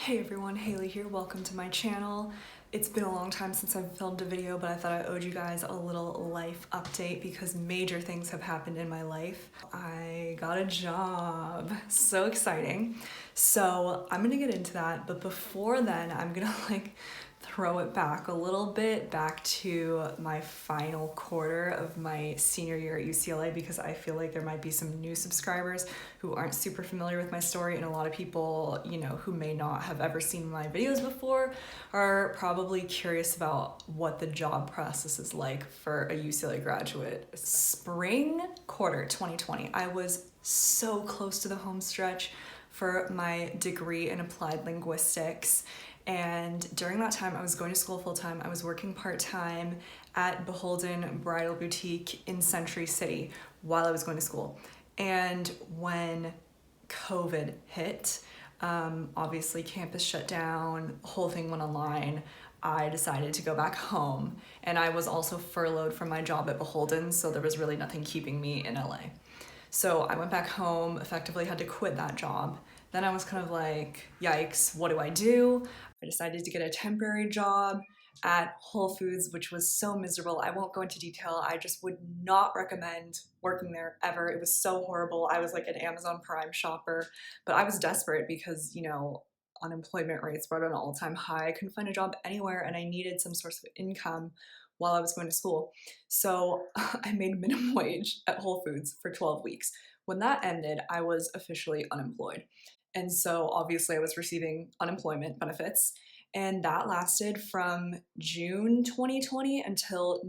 Hey everyone, Hailey here. Welcome to my channel. It's been a long time since I've filmed a video, but I thought I owed you guys a little life update because major things have happened in my life. I got a job. So exciting. So I'm gonna get into that, but before then, I'm gonna throw it back a little bit back to my final quarter of my senior year at UCLA because I feel like there might be some new subscribers who aren't super familiar with my story, and a lot of people, who may not have ever seen my videos before are probably curious about what the job process is like for a UCLA graduate. Spring quarter 2020, I was so close to the home stretch for my degree in applied linguistics. And during that time, I was going to school full-time. I was working part-time at Beholden Bridal Boutique in Century City while I was going to school. And when COVID hit, obviously campus shut down, the whole thing went online. I decided to go back home, and I was also furloughed from my job at Beholden, so there was really nothing keeping me in LA. So I went back home, effectively had to quit that job. Then I was kind of like, yikes, what do I do? I decided to get a temporary job at Whole Foods, which was so miserable. I won't go into detail. I just would not recommend working there ever. It was so horrible. I was like an Amazon Prime shopper, but I was desperate because, unemployment rates were at an all-time high. I couldn't find a job anywhere, and I needed some source of income while I was going to school. So I made minimum wage at Whole Foods for 12 weeks. When that ended, I was officially unemployed. And so obviously I was receiving unemployment benefits, and that lasted from July 2020 until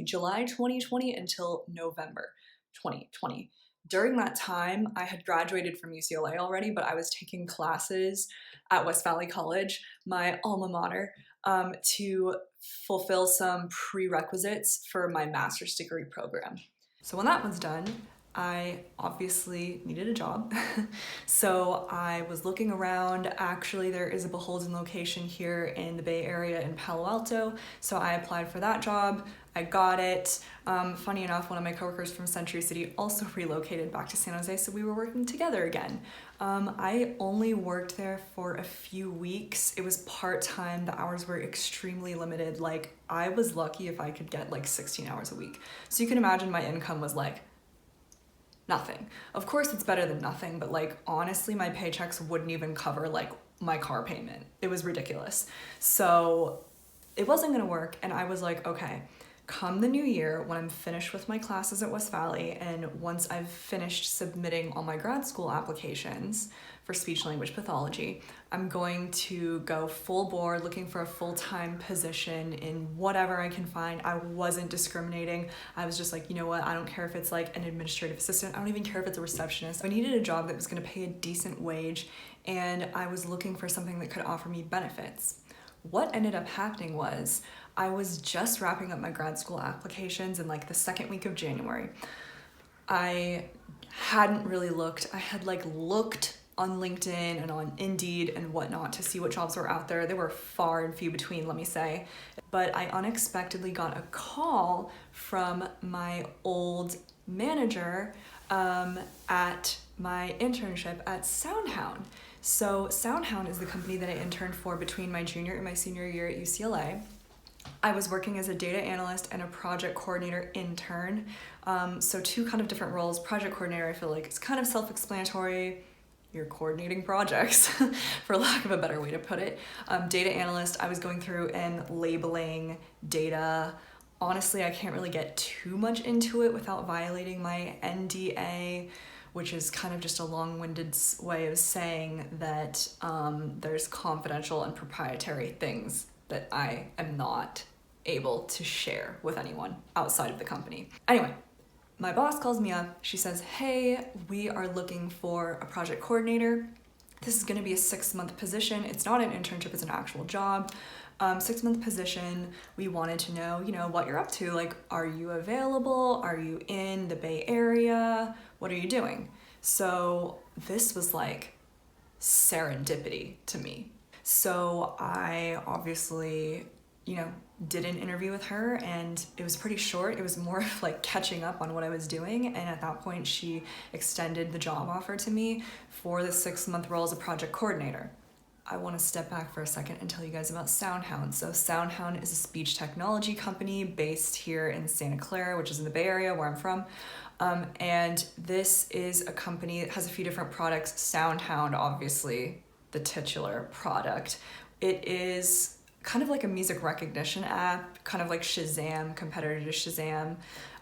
July 2020 until November 2020. During that time, I had graduated from UCLA already, but I was taking classes at West Valley College, my alma mater, to fulfill some prerequisites for my master's degree program. So when that was done, I obviously needed a job. So I was looking around. Actually, there is a Beholden location here in the Bay Area in Palo Alto. So I applied for that job. I got it. Funny enough, one of my coworkers from Century City also relocated back to San Jose, so we were working together again. I only worked there for a few weeks. It was part-time. The hours were extremely limited. Like, I was lucky if I could get 16 hours a week. So you can imagine my income was nothing. Of course it's better than nothing, but honestly, my paychecks wouldn't even cover my car payment. It was ridiculous. So it wasn't gonna work, and I was like, okay, come the new year, when I'm finished with my classes at West Valley, and once I've finished submitting all my grad school applications for speech language pathology, I'm going to go full bore looking for a full-time position in whatever I can find. I wasn't discriminating. I was just like, you know what, I don't care if it's an administrative assistant. I don't even care if it's a receptionist. I needed a job that was gonna pay a decent wage, and I was looking for something that could offer me benefits. What ended up happening was I was just wrapping up my grad school applications in the second week of January. I hadn't really looked. I had looked on LinkedIn and on Indeed and whatnot to see what jobs were out there. They were far and few between, let me say. But I unexpectedly got a call from my old manager at my internship at SoundHound. So SoundHound is the company that I interned for between my junior and my senior year at UCLA. I was working as a data analyst and a project coordinator intern. So two kind of different roles. Project coordinator, I feel like it's kind of self-explanatory. You're coordinating projects, for lack of a better way to put it. Data analyst, I was going through and labeling data. Honestly, I can't really get too much into it without violating my NDA, which is kind of just a long-winded way of saying that there's confidential and proprietary things that I am not able to share with anyone outside of the company. Anyway, my boss calls me up. She says, hey, we are looking for a project coordinator. This is gonna be a 6-month position. It's not an internship, it's an actual job. 6-month position. We wanted to know, what you're up to. Are you available? Are you in the Bay Area? What are you doing? So this was serendipity to me. So I obviously, did an interview with her, and it was pretty short. It was more of catching up on what I was doing. And at that point, she extended the job offer to me for the 6-month role as a project coordinator. I want to step back for a second and tell you guys about SoundHound. So SoundHound is a speech technology company based here in Santa Clara, which is in the Bay Area where I'm from. And this is a company that has a few different products. SoundHound, obviously, the titular product. It is kind of like a music recognition app, kind of like Shazam, competitor to Shazam.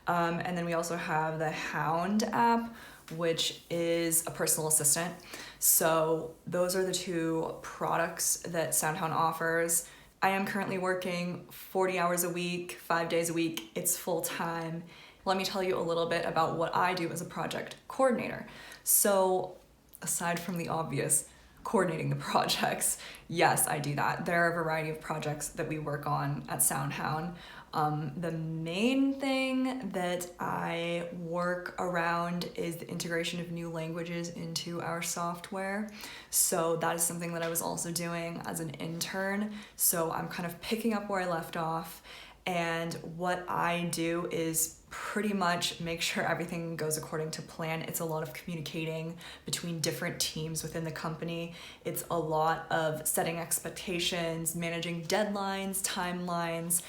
And then we also have the Hound app, which is a personal assistant. So those are the two products that SoundHound offers. I am currently working 40 hours a week, 5 days a week. It's full time. Let me tell you a little bit about what I do as a project coordinator. So aside from the obvious, coordinating the projects, yes, I do that. There are a variety of projects that we work on at SoundHound. The main thing that I work around is the integration of new languages into our software. So that is something that I was also doing as an intern. So I'm kind of picking up where I left off. And what I do is pretty much make sure everything goes according to plan. It's a lot of communicating between different teams within the company. It's a lot of setting expectations, managing deadlines, timelines,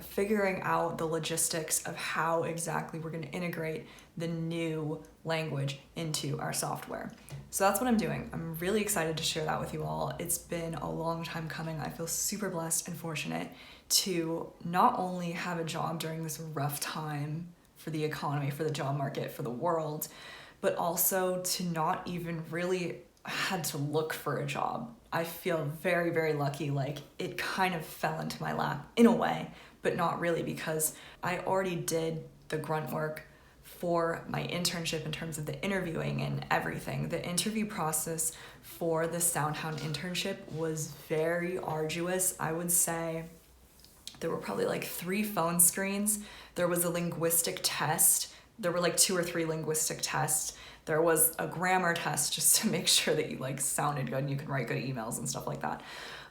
figuring out the logistics of how exactly we're going to integrate the new language into our software. So that's what I'm doing. I'm really excited to share that with you all. It's been a long time coming. I feel super blessed and fortunate to not only have a job during this rough time for the economy, for the job market, for the world, but also to not even really had to look for a job. I feel very, very lucky. Like it kind of fell into my lap in a way, but not really, because I already did the grunt work for my internship in terms of the interviewing and everything. The interview process for the SoundHound internship was very arduous. I would say there were probably like 3 phone screens. There was a linguistic test. There were like 2 or 3 linguistic tests. There was a grammar test just to make sure that you like sounded good and you could write good emails and stuff like that.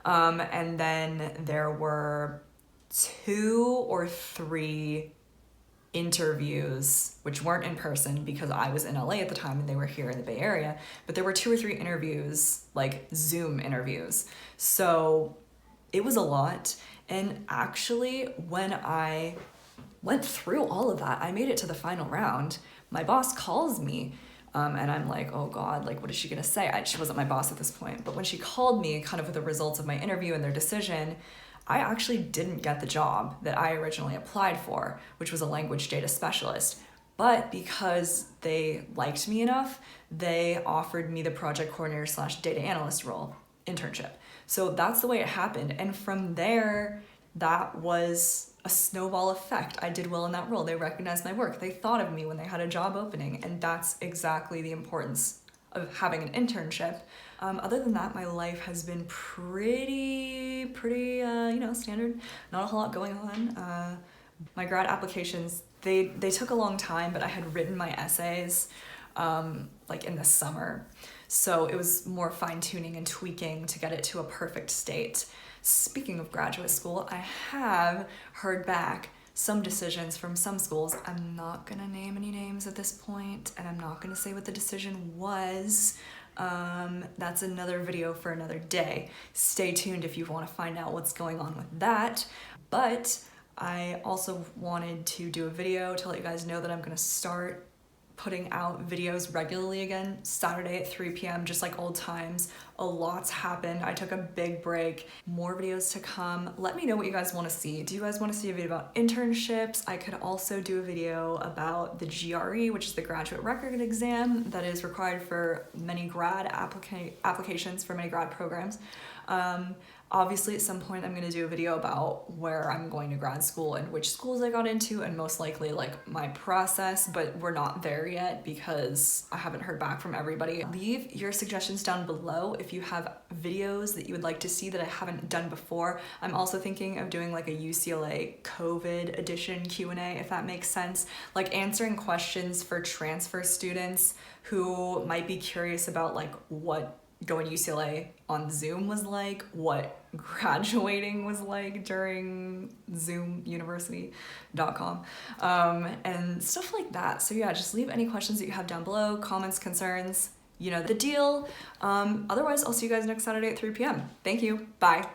And then there were 2 or 3 interviews, which weren't in person because I was in LA at the time and they were here in the Bay Area, but there were 2 or 3 interviews, like Zoom interviews. So it was a lot. And actually, when I went through all of that, I made it to the final round. My boss calls me and I'm like, oh God, like, what is she gonna say? She wasn't my boss at this point, but when she called me kind of with the results of my interview and their decision, I actually didn't get the job that I originally applied for, which was a language data specialist. But because they liked me enough, they offered me the project coordinator / data analyst role internship. So that's the way it happened. And from there, that was a snowball effect. I did well in that role. They recognized my work. They thought of me when they had a job opening. And that's exactly the importance of having an internship. Other than that, my life has been pretty, standard. Not a whole lot going on. My grad applications, they took a long time, but I had written my essays like in the summer. So it was more fine-tuning and tweaking to get it to a perfect state. Speaking of graduate school, I have heard back some decisions from some schools. I'm not gonna name any names at this point, and I'm not gonna say what the decision was. That's another video for another day. Stay tuned if you want to find out what's going on with that. But I also wanted to do a video to let you guys know that I'm gonna start putting out videos regularly again, Saturday at 3 p.m., just like old times. A lot's happened. I took a big break. More videos to come. Let me know what you guys want to see. Do you guys want to see a video about internships? I could also do a video about the GRE, which is the graduate record exam that is required for many grad applications for many grad programs. Obviously, at some point, I'm going to do a video about where I'm going to grad school and which schools I got into, and most likely like my process, but we're not there yet because I haven't heard back from everybody. Leave your suggestions down below if you have videos that you would like to see that I haven't done before. I'm also thinking of doing like a UCLA COVID edition Q&A, if that makes sense, like answering questions for transfer students who might be curious about like what going to UCLA on Zoom was like, what graduating was like during zoomuniversity.com, and stuff like that. So yeah, just leave any questions that you have down below, comments, concerns. you know the deal. Otherwise, I'll see you guys next Saturday at 3 p.m. Thank you. Bye.